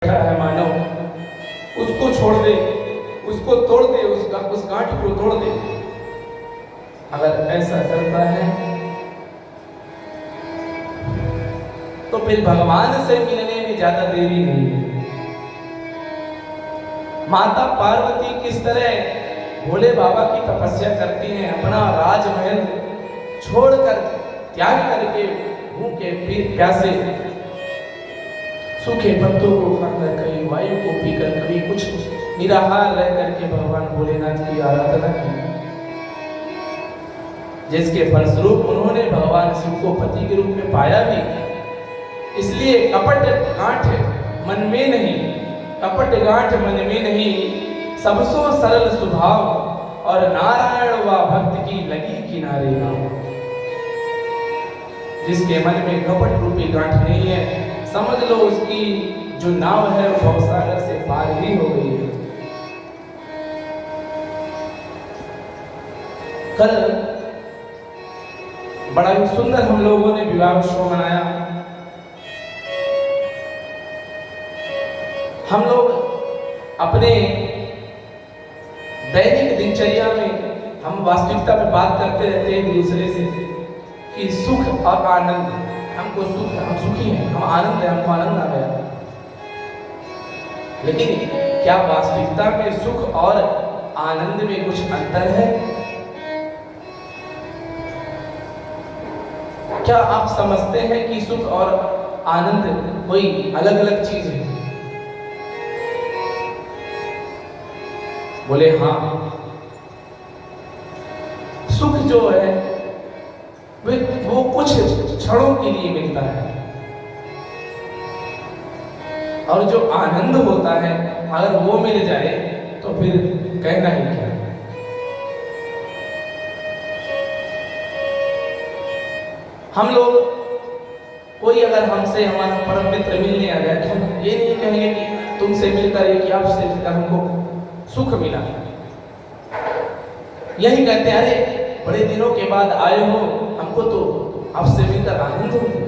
है मानव, उसको छोड़ दे, उसको तोड़ दे, उस गांठ को तोड़ दे। अगर ऐसा करता है तो फिर भगवान से मिलने में ज्यादा देरी नहीं है। माता पार्वती किस तरह भोले बाबा की तपस्या करती हैं, अपना राजमहल छोड़कर त्याग करके भूखे प्यासे सूखे पत्तों को खाकर, कहीं वायु को पीकर, कभी कुछ निराहार रह करके भगवान भोलेनाथ की आराधना की, जिसके फलस्वरूप उन्होंने भगवान शिव को पति के रूप में पाया भी। इसलिए कपट गांठ मन में नहीं, कपट गांठ मन में नहीं, सबसो सरल स्वभाव, और नारायण व भक्त की लगी किनारे नाव। जिसके मन में कपट रूपी गांठ नहीं है, समझ लो उसकी जो नाव है वो भवसागर से पार ही हो गई है। कल बड़ा ही सुंदर हम लोगों ने विवाह उत्सव मनाया। हम लोग अपने दैनिक दिनचर्या में हम वास्तविकता पे बात करते रहते हैं एक दूसरे से कि सुख और आनंद, हमको सुख, हम सुखी हैं, हम आनंद है, हमको आनंद आ गया। लेकिन क्या वास्तविकता में सुख और आनंद में कुछ अंतर है? क्या आप समझते हैं कि सुख और आनंद कोई अलग अलग चीज है? बोले हाँ। सुख जो है वो कुछ क्षणों के लिए मिलता है, और जो आनंद होता है अगर वो मिल जाए तो फिर कहना ही क्या। हम लोग, कोई अगर हमसे, हमारा परम मित्र मिलने आ गया तो हम ये नहीं कहेंगे कि तुमसे मिलकर, कि आपसे मिलकर हमको सुख मिला। यही कहते हैं अरे बड़े दिनों के बाद आए हो, हमको तो आपसे मिलकर आनंद हो गया।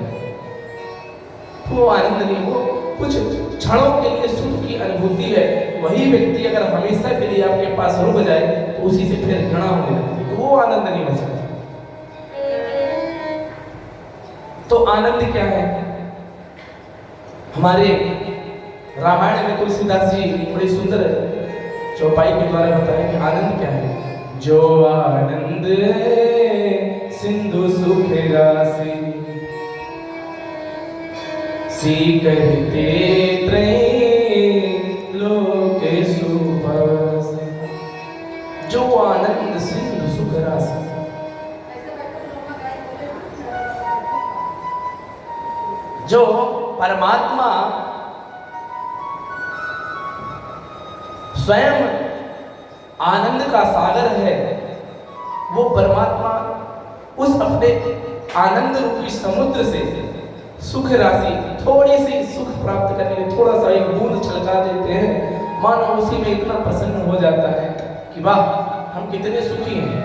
वो आनंद नहीं, वो कुछ क्षणों के लिए सुख की अनुभूति है। वही व्यक्ति अगर हमेशा के लिए आपके पास रुक जाए तो उसी से फिर घृणा होने लगती, तो वो आनंद नहीं हो सकता। तो आनंद क्या है? हमारे रामायण में तुलसीदास जी बड़ी सुंदर चौपाई के द्वारा बताया कि आनंद क्या है। जो आनंद है सिंधु सुख राशि, सी कहते लोके सुभाषि। जो आनंद सिंधु सुख राशि, जो परमात्मा स्वयं आनंद का सागर है, वो परमात्मा उस अपने आनंद रूपी समुद्र से सुख राशि, थोड़ी सी सुख प्राप्त करने के लिए थोड़ा सा एक बूंद छलका देते हैं, मानो उसी में इतना प्रसन्न हो जाता है कि वाह हम कितने सुखी हैं।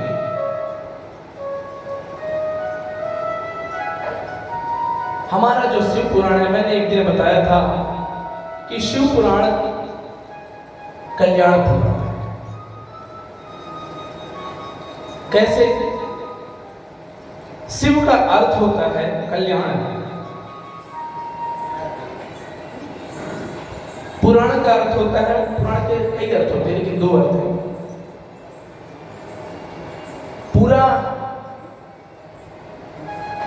हमारा जो शिव पुराण है, मैंने एक दिन बताया था कि शिव पुराण कल्याण पुराण। कैसे? शिव का अर्थ होता है कल्याण, पुराण का अर्थ होता है, पुराण के कई अर्थ होते हैं लेकिन दो अर्थ हैं। पूरा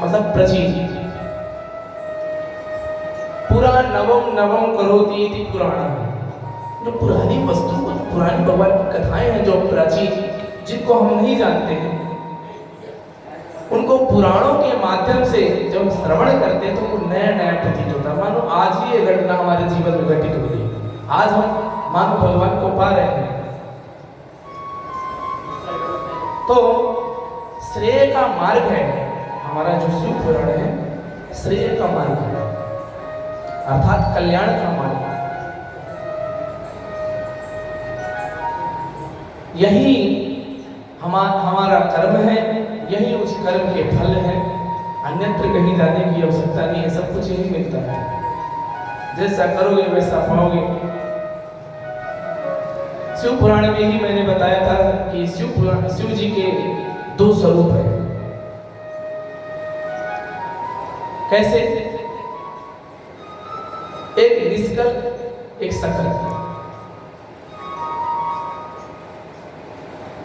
मतलब प्राचीन, पूरा नवम नवम करोति इति पुराण। जो पुरानी वस्तु, पुरानी भगवान की कथाएं हैं जो प्राचीन, जिनको हम नहीं जानते हैं, उनको पुराणों के माध्यम से जब श्रवण करते हैं तो वो नया नया प्रतीत होता है। मानो आज ही ये घटना हमारे जीवन में घटित हो गई, आज हम मानो भगवान को पा रहे हैं। तो श्रेय का मार्ग है हमारा जो शिव पुराण है, श्रेय का मार्ग है, अर्थात कल्याण का मार्ग। यही हमारा कर्म है, यही उस कर्म के फल है। अन्यत्र कहीं जाने की आवश्यकता नहीं है, सब कुछ यही मिलता है। जैसा करोगे वैसा पाओगे। शिव पुराण में ही मैंने बताया था कि शिव जी के 2 स्वरूप हैं। कैसे? एक निष्कल, एक सकल।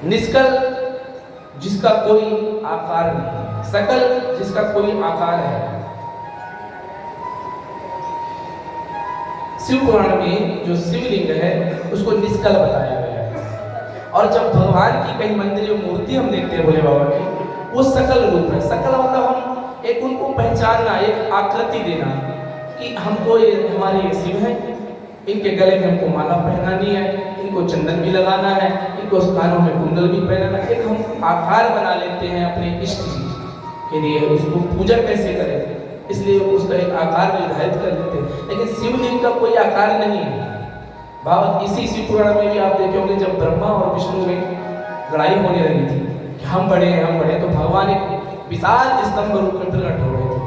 निष्कल जिसका कोई आकार नहीं है, सकल जिसका कोई आकार है। शिव पुराण में जो शिवलिंग है उसको निष्कल बताया गया है। और जब भगवान की कई मंदिर मूर्ति हम देखते हैं भोले बाबा की, वो सकल रूप है। सकल मतलब हम एक उनको पहचानना, एक आकृति देना कि हमको ये हमारे शिव हैं, इनके गले में हमको माला पहनानी है, इनको चंदन भी लगाना है, इनको कानों में कुंडल भी पहनाना है। एक हम आकार बना लेते हैं अपने इष्ट जी के लिए। उसको पूजा कैसे करें, इसलिए उसका एक आकार निर्धारित कर देते हैं। लेकिन शिवलिंग का कोई आकार नहीं है। भाव इसी शिव पुराण में भी आप देखे होंगे, जब ब्रह्मा और विष्णु में लड़ाई होने लगी थी कि हम बड़े तो भगवान एक विशाल स्तंभ रूप में प्रकट हो गए थे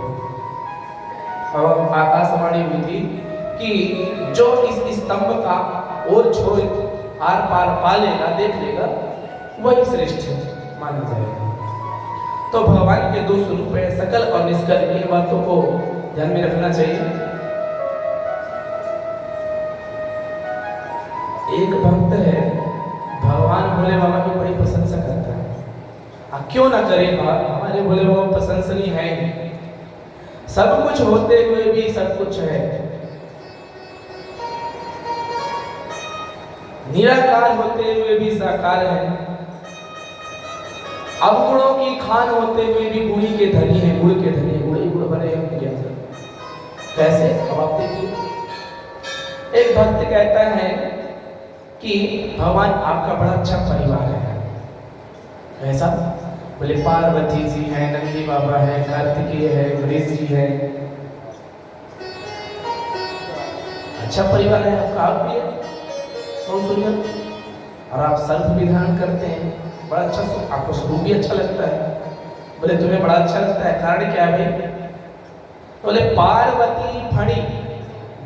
और आकाशवाणी हुई थी कि जो इस स्तंभ का और छोर आर पार पा लेगा, देख लेगा, वही श्रेष्ठ माना जाएगा। तो भगवान के 2 स्वरूप है, सकल और निष्कल। इन बातों को ध्यान में रखना चाहिए। एक भक्त है, भगवान भोले बाबा की बड़ी प्रशंसा करता है। क्यों ना करे बात, हमारे भोले बाबा प्रशंसनीय है। सब कुछ होते हुए भी सब कुछ है, निराकार होते हुए भी साकार है, अवगुणों की खान होते हुए भी गुणी के धनी है। गुण के धनी, गुण बने हैं। कैसे? अब आप देखिए, एक भक्त कहता है कि भगवान आपका बड़ा अच्छा परिवार है। ऐसा? बोले पार्वती जी है, नंदी बाबा है, कार्तिकेय है, गणेश जी है। अच्छा परिवार है आपका। आप भी है बहुत सुंदर, और आप सर्व विधान करते हैं, बड़ा अच्छा। आपको स्वरूप भी अच्छा लगता है। बोले तुम्हें बड़ा अच्छा लगता है, कारण क्या है भाई? बोले पार्वती फणी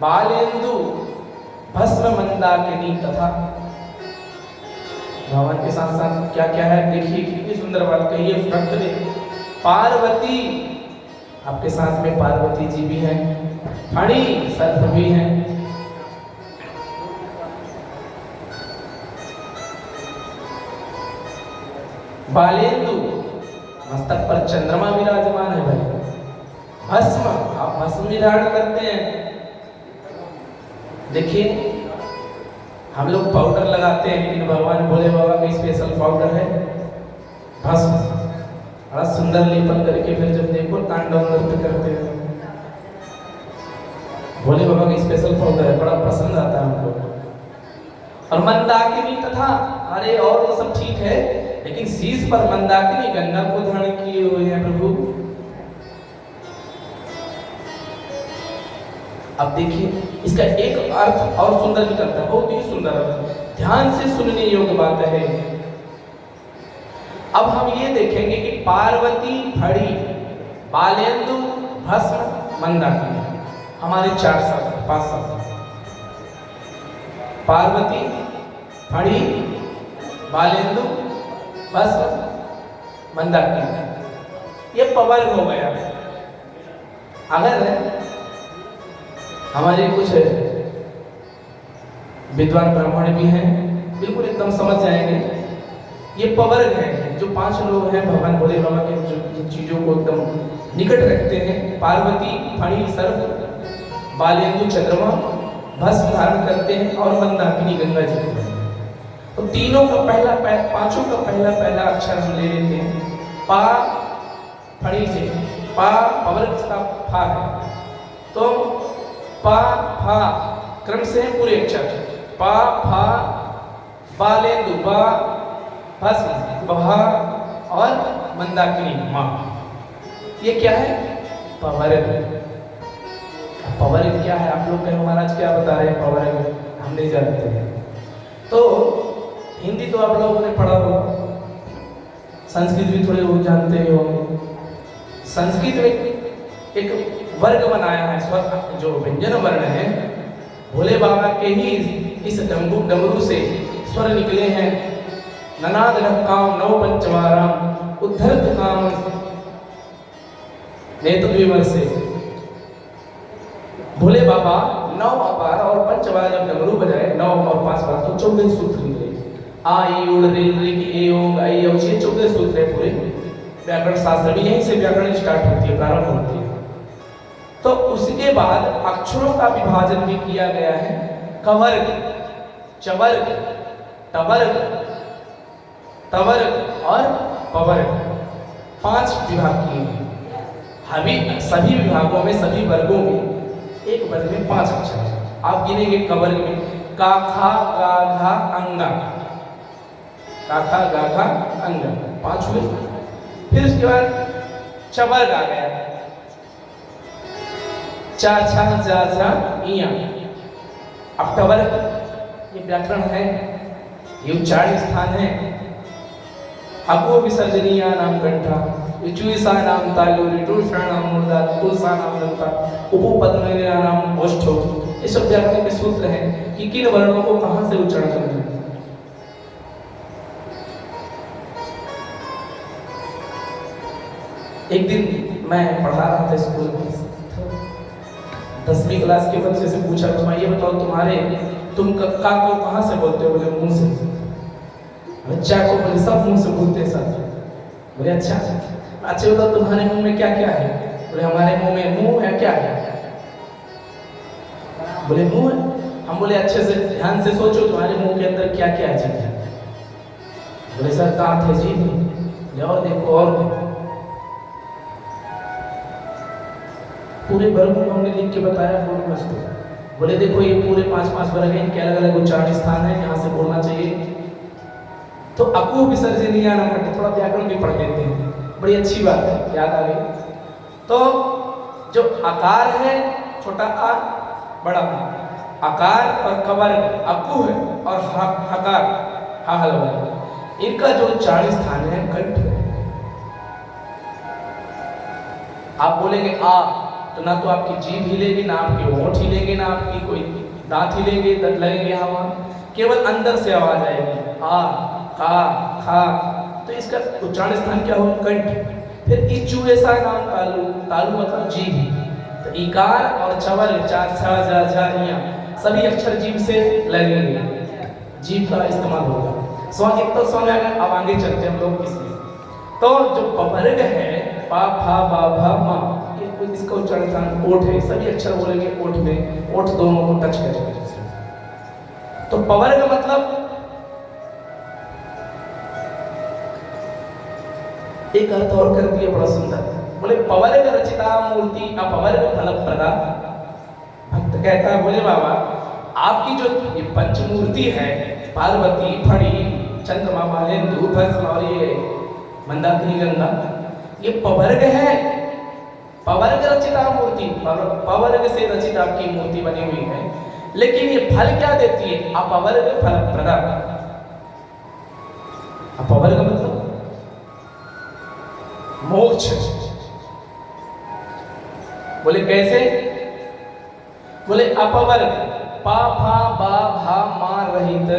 बालेंदु भस्म मंदाकिनी तथा। भगवान के साथ साथ क्या क्या है देखिए, कितनी सुंदर बात कही है उस भक्त ने। पार्वती, आपके साथ में पार्वती जी भी हैं, फणी सर्प भी हैं, बालेंदु मस्तक पर चंद्रमा विराजमान है भाई, भस्म आप भस्म भी धारण करते हैं। देखिए हम लोग पाउडर लगाते हैं, लेकिन भगवान भोले बाबा का स्पेशल पाउडर है भस्म। बड़ा सुंदर लेपन करके फिर जब देखो तांडव नृत्य करते हैं। भोले बाबा का स्पेशल पाउडर है, बड़ा पसंद आता है हमको। और मंदाकिनी तथा, अरे और तो सब ठीक है, लेकिन शीश पर मंदाकिनी गंगा को धारण किए हुए हैं प्रभु। अब देखिए इसका एक अर्थ और सुंदर निकलता है, बहुत ही सुंदर अर्थ, ध्यान से सुनने योग्य बात है। अब हम ये देखेंगे कि पार्वती फड़ी बालेंदु भस्म मंदाकिनी, हमारे 4 शब्द 5 शब्द। पार्वती फड़ी बालेंदु भस्म मंदाकिनी, ये पवर्ग हो गया। अगर हमारे कुछ विद्वान ब्राह्मण भी हैं, बिल्कुल एकदम समझ जाएंगे, ये पवर्ग है। जो 5 लोग हैं भगवान भोले बाबा के, जो चीजों को एकदम निकट रखते हैं, पार्वती फणी सर्प बालेंदु चंद्रमा भस्म धारण करते हैं, और मंदाकिनी गंगा जी को। तो तीनों का पहला 5 का पहला अक्षर हम ले लेते हैं। पा फणी से, पा पवर्ग का फा है, तो पा फा क्रम से पूरे अक्षर, पा फा बालेंदु बा भस्म बहा और मंदाकिनी माँ। ये क्या है? पवर्ग। पवर्ग क्या है? आप लोग कहें महाराज क्या बता रहे हैं पवर्ग, हम नहीं जानते हैं। तो हिंदी तो आप लोगों ने पढ़ा होगा, संस्कृत भी थोड़े बहुत जानते ही होंगे। संस्कृत में एक वर्ग बनाया है, स्वर जो व्यंजन वर्ण है, भोले बाबा के ही इस डमरू से स्वर निकले हैं। ननाद काम नव पंचवाराम उद्धर्त काम नेतु द्विवर से। भोले बाबा 9 बार और 5 बार जब डमरू बजाए, 9 और 5 बार, तो 14 सूत्र निकले। आई उड़ रिल रिग ए ओंग आई औ, ये 14 सूत्र है पूरे व्याकरण शास्त्र में। यहीं से व्याकरण स्टार्ट होती है, प्रारंभ होती है। तो उसके बाद अक्षरों का विभाजन भी किया गया है। कवर्ग, चवर्ग, टवर्ग, तवर्ग और पवर्ग, 5 विभाग किए हैं। सभी विभागों में, सभी वर्गों में, एक वर्ग में 5 अक्षर है। आप गिनेंगे कवर्ग में का खा गा घा अंगा, का खा गा घा अंगा, 5 हुए। फिर उसके बाद चवर्ग आ गया, चा छा जा झा इया। अब टवर्ग ये व्याकरण है, ये उच्चारण स्थान है। अगो विसर्जनीय नाम कंठा, विचुसा नाम तालु, रिटुसा नाम मुर्दा, तुलसा नाम दंता, उपपद्मनिया नाम ओष्ठो। ये सब व्याकरण के सूत्र हैं कि किन वर्णों को कहां से उच्चारण करना है। एक दिन मैं पढ़ा रहा था स्कूल में, 10वीं क्लास के बच्चे से पूछा, तुम ये बताओ तुम कक्का को कहां से बोलते हो? बोले मुंह से। बच्चा को बोले सब मुंह से बोलते हैं सर। बोले अच्छा बताओ तुम्हारे मुंह में क्या क्या है? बोले हमारे मुंह में मुंह है, क्या है? बोले मुंह है। हम बोले अच्छे से ध्यान से सोचो, तुम्हारे मुंह के अंदर क्या क्या है? बोले सर दांत है जी। बोले और देखो, और पूरे वर्ग को हमने लिख के बताया बोर्ड में उसको। बोले देखो ये पूरे 5-5 वर्ग हैं, इनके अलग अलग उच्चारण स्थान है, यहाँ से बोलना चाहिए। तो अकु विसर्जनीय नाम करके थोड़ा व्याकरण भी पढ़ लेते हैं, बड़ी अच्छी बात है, याद आ गई। तो जो आकार है, छोटा आ बड़ा आ, आकार और कवर्ग अकु है, और हकार हा हलवा, इनका जो उच्चारण स्थान है कंठ है। आप बोलेंगे आ, तो ना तो आपकी जीभ हिलेगी, ना आपके होंठ हिलेंगे, ना आपकी कोई दांत हिलेंगे, दंत लगेंगे, हवा केवल अंदर से आवाज आएगी, आ का खा। तो इसका उच्चारण स्थान क्या होगा? कंठ। फिर इचू ऐसा नाम तालु, तालु मतलब जीभ। तो इकार और चवर्ग, चा छा जा झा इया, सभी अक्षर जीभ से लगेंगे, जीभ का इस्तेमाल होगा। स्वर एक तो स्वर आएगा, अब आगे चलते हम लोग इसमें। तो जो पवर्ग है, पा फा बा भा मा, इसका उच्चारण स्थान ओठ है। सभी अक्षर बोलेंगे ओठ में, ओठ दोनों को टच करेंगे। तो पवर्ग मतलब एक अर्थ और कर दिया बड़ा सुंदर। बोले पवर्ग रचिता मूर्ति अपवर्ग फलप्रदा। भक्त कहता है बोले बाबा आपकी जो ये पंचमूर्ति है, पार्वती, फड़ी, चंद्रमा, मालेंदु, भस्म और ये मंदाकिनी गंगा, ये पवर्ग है। पवर्ग रचिता मूर्ति, पवर्ग से रचित आपकी मूर्ति बनी हुई है, लेकिन ये फल क्या देती है? अपवर्ग फल प्रदा। अपवर्ग मतलब मोक्ष। बोले कैसे? बोले अपवर्ग, पा फा बा भा मा रहित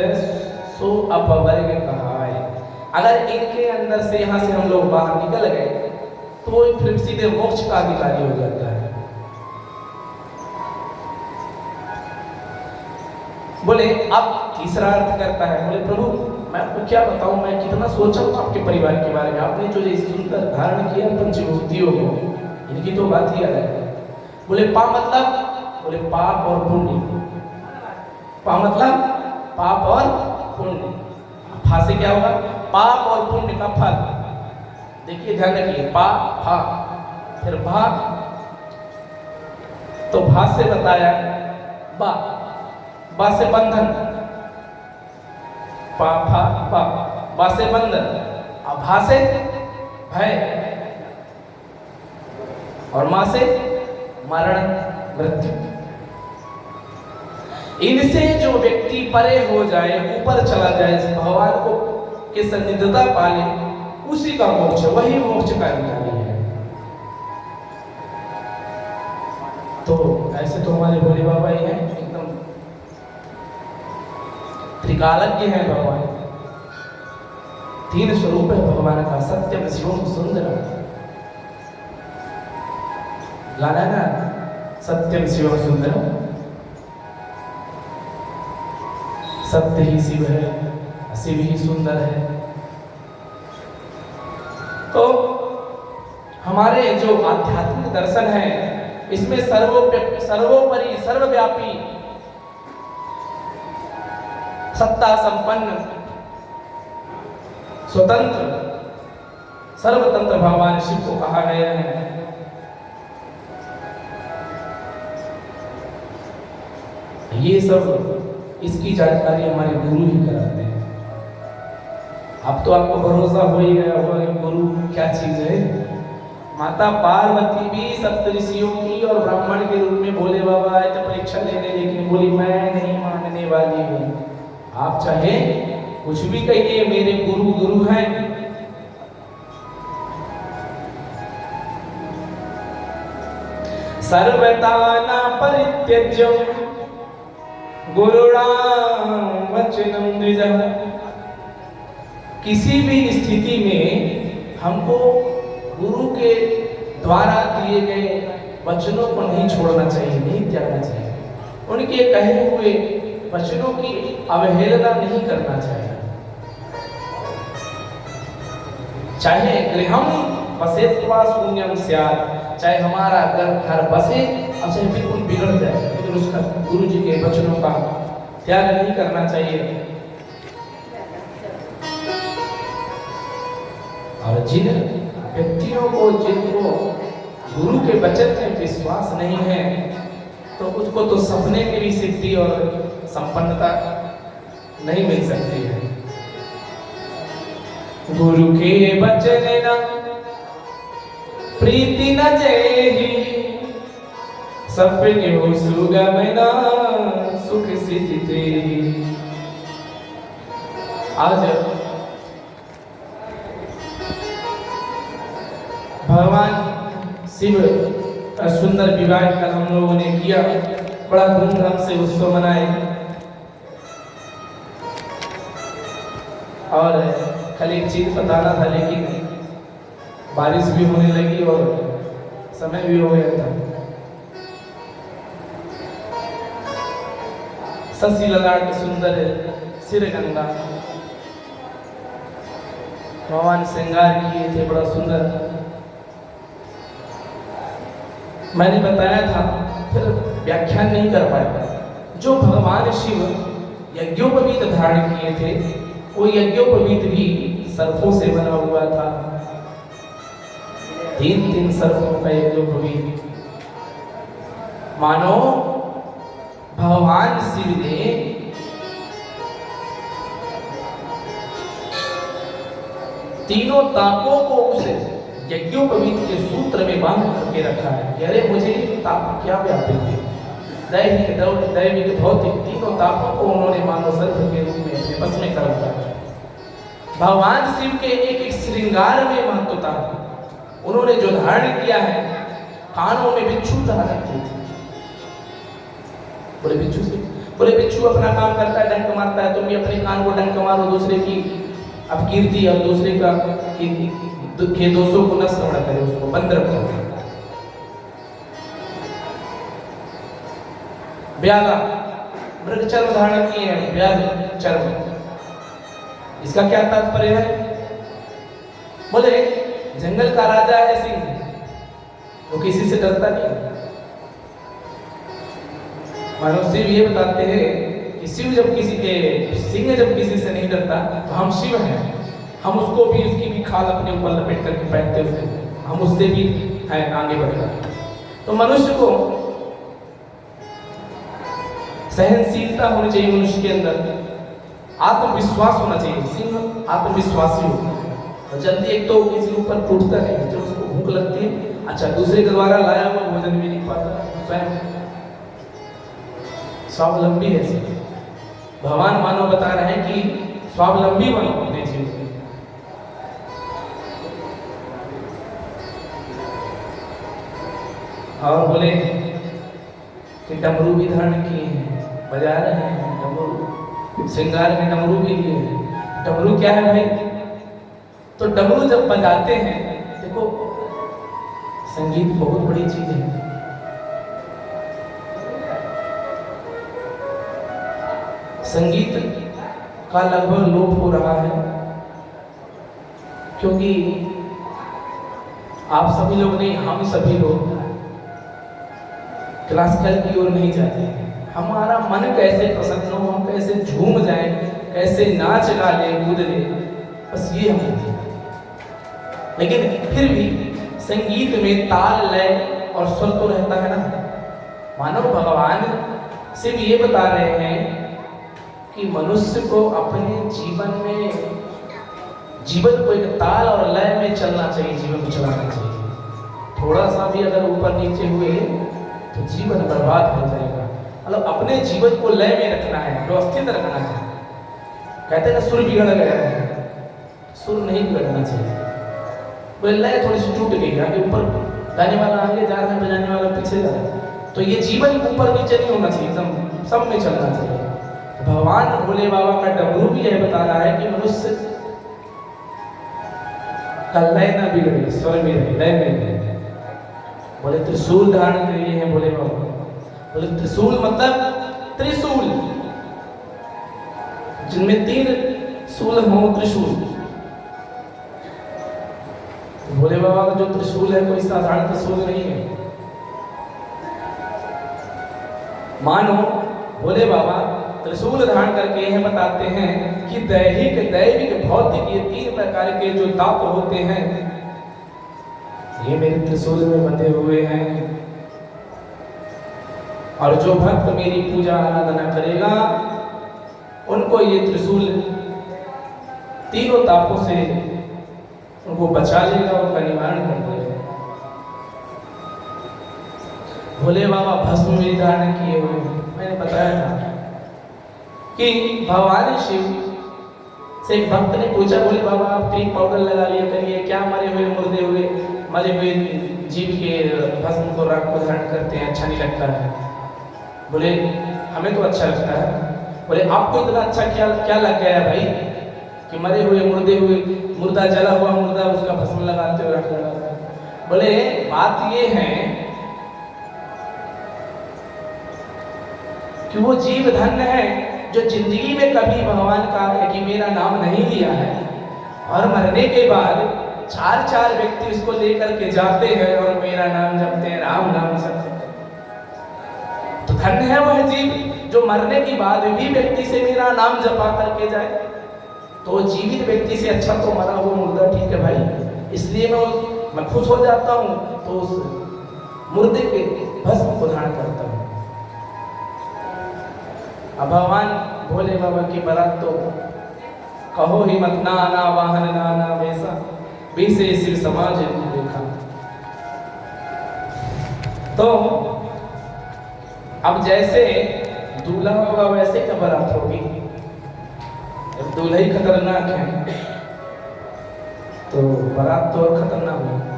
सो अपवर्ग कहा है। अगर इनके अंदर से यहां से हम लोग बाहर निकल गए तो फिर सीधे मोक्ष का अधिकारी हो जाता है। बोले अब तीसरा अर्थ करता है। बोले प्रभु मैं आपको क्या बताऊं, मैं कितना सोचा हूं आपके परिवार के बारे में। आपने जो ये सुंदर धारण किया पंचभूतियों को, इनकी तो बात ही अलग है। बोले पा मतलब, बोले पाप और पुण्य। पा मतलब पाप और पुण्य। फा से क्या होगा? पाप और पुण्य का फल। देखिए ध्यान रखिए, पा फा फिर भा, तो भा से बताया बा, बा से बंधन, पा फा बा, बा से बंधन, अब भा से भय, और मां से मरण मृत्यु। इनसे जो व्यक्ति परे हो जाए, ऊपर चला जाए, भगवान को के सन्निधता पाले, उसी का मोक्ष, वही मोक्ष का अधिकारी है। तो हमारे भोले बाबा ही हैं, एकदम त्रिकालज्ञ हैं भगवान। 3 स्वरूप है भगवान का, सत्यम शिवम सुंदरम। गाना ना, सत्यम शिवम सुंदरम, सत्य ही शिव है, शिव ही सुंदर है। तो हमारे जो आध्यात्मिक दर्शन है इसमें सर्वोपरि सर्वव्यापी सत्ता संपन्न स्वतंत्र सर्वतंत्र भगवान शिव को कहा गया है। ये सब इसकी जानकारी हमारे गुरु ही कराते हैं। अब तो आपको भरोसा हो ही गया होगा कि गुरु क्या चीज है। माता पार्वती भी सप्तऋषियों की और ब्राह्मण के रूप में भोले बाबा आए थे परीक्षा लेने, लेकिन बोली मैं नहीं मानने वाली हूँ। आप चाहे कुछ भी कहिए, मेरे गुरु गुरु हैं। सर्वथा परित्यज्य गुरुणाम वचनम द्विजः। किसी भी स्थिति में हमको गुरु के द्वारा दिए गए वचनों को नहीं छोड़ना चाहिए, नहीं त्यागना चाहिए। उनके कहे हुए वचनों की अवहेलना नहीं करना चाहिए। चाहे गृहम बसेत्वा शून्यम स्यात्, चाहे हमारा घर बसे और चाहे बिल्कुल बिगड़ जाए, लेकिन उसका गुरु जी के वचनों का त्याग नहीं करना चाहिए। और जिन व्यक्तियों को जिनको गुरु के वचन में विश्वास नहीं है तो उसको तो सपने में भी सिद्धि और संपन्नता नहीं मिल सकती है। गुरु के वचन न प्रीति न जेहि, सपने हो सुगम न सुख सिद्धि। आज भगवान शिव का सुंदर विवाह कल हम लोगों ने किया, बड़ा धूमधाम से उत्सव मनाए। और कल एक चीज बताना था, लेकिन बारिश भी होने लगी और समय भी हो गया था। शशि ललाट सुंदर सिर गंगा भगवान श्रृंगार किए थे, बड़ा सुंदर। मैंने बताया था, फिर व्याख्यान नहीं कर पाया। जो भगवान शिव यज्ञोपवीत धारण किए थे, वो यज्ञोपवीत भी सर्पों से बना हुआ था। 3 सर्पों का यज्ञोपवीत। मानो भगवान शिव ने तीनों तापों को उसे यज्ञोपवीत के सूत्र में बांध करके रखा है। अरे मुझे ताप क्या व्यापित है, दैहिक दैविक भौतिक तीनों तापों को उन्होंने मानव सर्प के रूप में अपने बस में कर रखा है। भगवान शिव के एक एक श्रृंगार में महत्वता है। उन्होंने जो धारण किया है, कानों में बिच्छू धारण किए थे। बोले बिच्छू से, बोले बिच्छू अपना काम करता है, डंक मारता है, तुम भी अपने कान को डंक मारो, दूसरे की अपकीर्ति और दूसरे का के दोषों को न श्रवण करे, उसको बंद रखो। ब्याला मृग चर्म धारण किए हैं, ब्याल चर्म। इसका क्या तात्पर्य है? बोले जंगल का राजा है सिंह, वो किसी से डरता नहीं। मानो शिव ये बताते हैं कि शिव जब किसी के सिंह जब किसी से नहीं डरता तो हम शिव हैं। हम उसको भी उसकी भी खाल अपने ऊपर लपेट करके पहनते हैं, हम उससे भी हैं आगे बढ़कर। तो मनुष्य को सहनशीलता होनी चाहिए, मनुष्य के अंदर आत्मविश्वास होना चाहिए। सिंह आत्मविश्वासी होता है और जल्दी एक तो किसी के ऊपर टूटता नहीं। जब उसको भूख लगती है, अच्छा दूसरे के द्वारा लाया हुआ भोजन भी नहीं पाता, स्वयं स्वावलंबी है सिंह। भगवान मानव बता रहे हैं कि स्वावलंबी बनो अपने जीवन में। और बोले कि डमरू भी धारण किए हैं, बजा रहे हैं डमरू, श्रृंगार में डमरू भी लिए हैं। डमरू क्या है भाई? तो डमरू जब बजाते हैं, देखो संगीत बहुत बड़ी चीज है। संगीत का लगभग लोप हो रहा है, क्योंकि आप सभी लोग नहीं, हम सभी लोग क्लासिकल की ओर नहीं जाते हैं। हमारा मन कैसे प्रसन्न हो, हम कैसे झूम जाएं, कैसे नाच गा ले, कूद ले, बस ये हम। लेकिन फिर भी संगीत में ताल, लय और स्वर तो रहता है ना। मानव भगवान सिर्फ ये बता रहे हैं कि मनुष्य को अपने जीवन को एक ताल और लय में चलना चाहिए, जीवन को चलाना चाहिए। थोड़ा सा भी अगर ऊपर नीचे हुए तो जीवन बर्बाद हो जाएगा। मतलब अपने जीवन को लय में रखना है, व्यवस्थित रखना है। कहते हैं ना सुर बिगड़ गया है, सुर नहीं बिगड़ना चाहिए। बोले लय थोड़ी सी टूट गई, आगे ऊपर गाने वाला आगे जा रहा है, बजाने वाला पीछे जा रहा है, तो ये जीवन ऊपर नीचे नहीं होना चाहिए, एकदम सब में चलना चाहिए। भगवान भोले बाबा का डमरू भी यह बता रहा है कि मनुष्य का लय न बिगड़े, स्वर में रहे, लय में रहे। बोले त्रिशूल धारण किए हैं भोले बाबा। बोले त्रिशूल मतलब त्रिशूल, जिनमें 3 शूल हो, त्रिशूल। भोले बाबा का जो त्रिशूल है कोई साधारण त्रिशूल नहीं है। मानो भोले बाबा त्रिशूल धारण करके यह बताते हैं कि दैहिक, दैविक, भौतिक, ये 3 प्रकार के जो ताप होते हैं, ये मेरे त्रिशूल में बंधे हुए हैं। और जो भक्त मेरी पूजा आराधना करेगा, उनको ये त्रिशूल तीनों तापों से उनको बचा लेगा, उनका निवारण कर देगा। भोले बाबा भस्म भी धारण किए हुए हैं। मैंने बताया था कि भगवान शिव से एक भक्त ने पूछा, बोले बाबा आप क्रीम पाउडर लगा लिया करिए, क्या मरे हुए मुर्दे हुए मरे हुए जीव के भस्म को, राख को धारण करते हैं, अच्छा नहीं लगता है? बोले हमें तो अच्छा लगता है। बोले आपको इतना अच्छा क्या लग गया है भाई कि मरे हुए मुर्दा, जला हुआ मुर्दा, उसका भस्म लगाते हो, राख लगाते हो? बोले बात ये है कि वो जीव धन्य है जो जिंदगी में कभी भगवान का है कि मेरा नाम नहीं लिया है, और मरने के बाद 4 व्यक्ति उसको लेकर के जाते हैं और मेरा नाम जपते हैं, राम नाम जपते हैं। तो धन्य है वह जीव जो मरने के बाद भी व्यक्ति से मेरा नाम जपा करके जाए। तो जीवित व्यक्ति से अच्छा तो मरा हुआ मुर्दा ठीक है भाई, इसलिए मैं खुश हो जाता हूँ, तो उस मुर्दे के भस्म को धारण करता हूँ। अब भगवान भोले बाबा की बारात तो कहो ही मत, ना आना वाहन ना आना वैसा, वैसे शिव समाज देखा। तो अब जैसे दूल्हा होगा वैसे क्या बारात होगी। जब दूल्हा ही खतरनाक है तो बारात तो और खतरनाक होगी।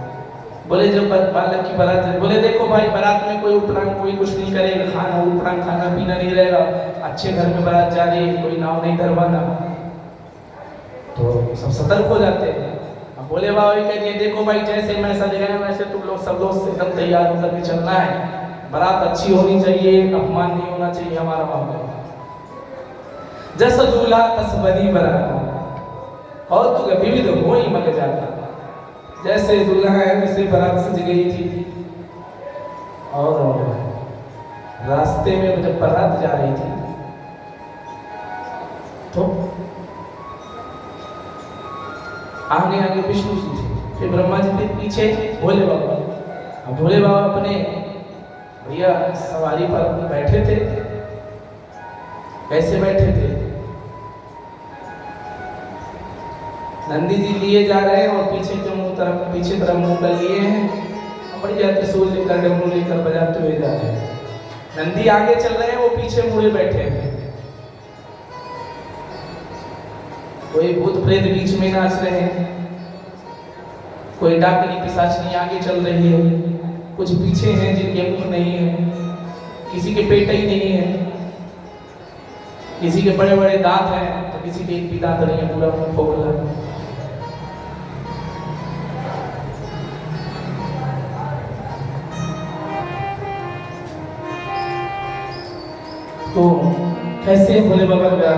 बोले जब बालक की बारात, बोले देखो भाई बारात में कोई उपरांग कोई कुछ नहीं करेगा, खाना उपरांग खाना पीना नहीं रहेगा, अच्छे घर में बारात जा रही है, कोई नाव नहीं धरवाना। तो सब सतर्क हो जाते हैं। अब भोले बाबा भी कहते हैं देखो भाई जैसे मैं सजाया वैसे तुम लोग सब लोग एकदम तैयार होकर के चलना है, बारात अच्छी होनी चाहिए, अपमान नहीं होना चाहिए हमारा मामला। जस दूल्हा तस बनी बारात, और तो विविध हो ही मग जाता। जैसे दूल्हा है वैसे बारात सज गई थी, और रास्ते में जब बारात जा रही थी तो आगे आगे विष्णु जी थे, फिर ब्रह्मा जी थे, पीछे भोले बाबा। अब भोले बाबा अपने भैया सवारी पर बैठे थे। कैसे बैठे थे? नंदी जी लिए जा रहे हैं और पीछे तरफ मुंह कर लिए हैं, बढ़िया त्रिशूल लेकर डमरू लेकर बजाते हुए जा रहे हैं। नंदी आगे चल रहे हैं, वो पीछे मुड़े बैठे हैं। कोई भूत प्रेत बीच में नाच रहे हैं, कोई डाकनी पिशाचनी आगे चल रही है, कुछ पीछे हैं जिनके मुंह नहीं है, किसी के पेट ही नहीं है, किसी के बड़े बड़े दांत हैं तो किसी के एक भी दांत नहीं है, पूरा मुंह खोखला। तो कैसे भोले बाबा का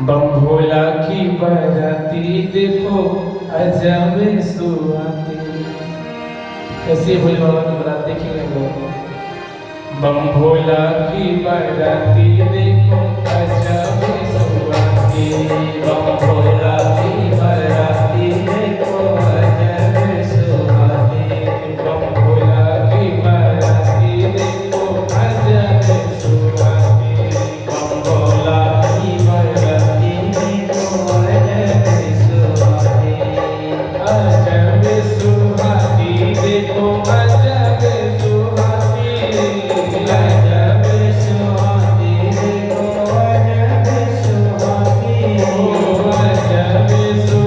बम भोला की बराती देखो अजब सुहाती। कैसे भोले बाबा की बारात देखेंगे लोग। बम भोला की बराती देखो अजब सुहाती। बम भोला की बराती देखो अजब सुहाती। बम भोला की बराती देखो अजब सुहाती। बम भोला की बराती देखो अजब सुहाती। अजब सुहाती देखो अजब सुहाती। अजब सुहाती देखो अजब सुहाती। अजब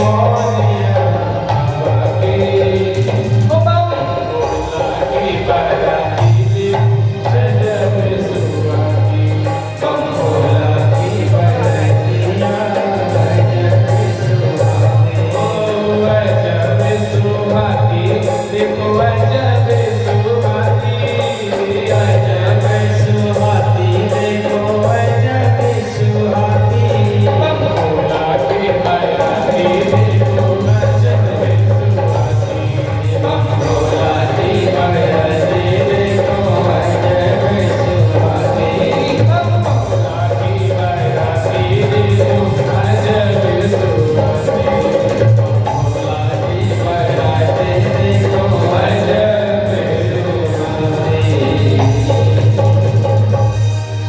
मोरिया बाकी ओ बाबा की बाराती जब सुहागी बंगोला की बारातिया जब सुहागी देखो जब सुहागी जब सुहागी देखो जब सुहागी बंगोला की बाराती देखो जब सुहागी बंगोला की बाराती देखो जब सुहागी बंगोला की बाराती देखो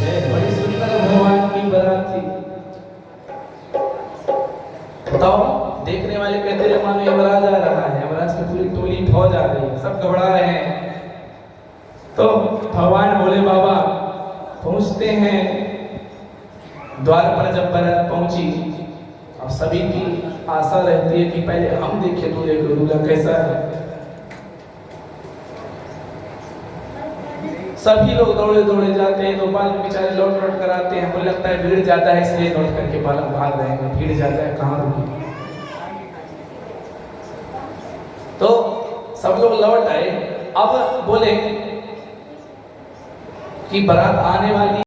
जब बड़ी सुंदर भगवान की बारात थी। बताओ, देखने वाले कहते रहे मानो यमराज आ रहा है, यमराज की पूरी टोली फौज आ रही है, सब घबरा रहे हैं। तो भगवान भोले बाबा पहुंचते हैं द्वार पर। जब बारात पहुंची, अब सभी की आशा रहती है कि पहले हम देखें दूल्हे को, दूल्हा कैसा है। सभी लोग दौड़े दौड़े जाते हैं, तो बालक बेचारे लौट लौट कर आते हैं। मुझे लगता है भीड़ ज्यादा है इसलिए लौट करके बालक भाग रहे हैं, भीड़ ज्यादा है कहाँ रुकी। तो सब लोग लौट आए। अब बोले कि बारात आने वाली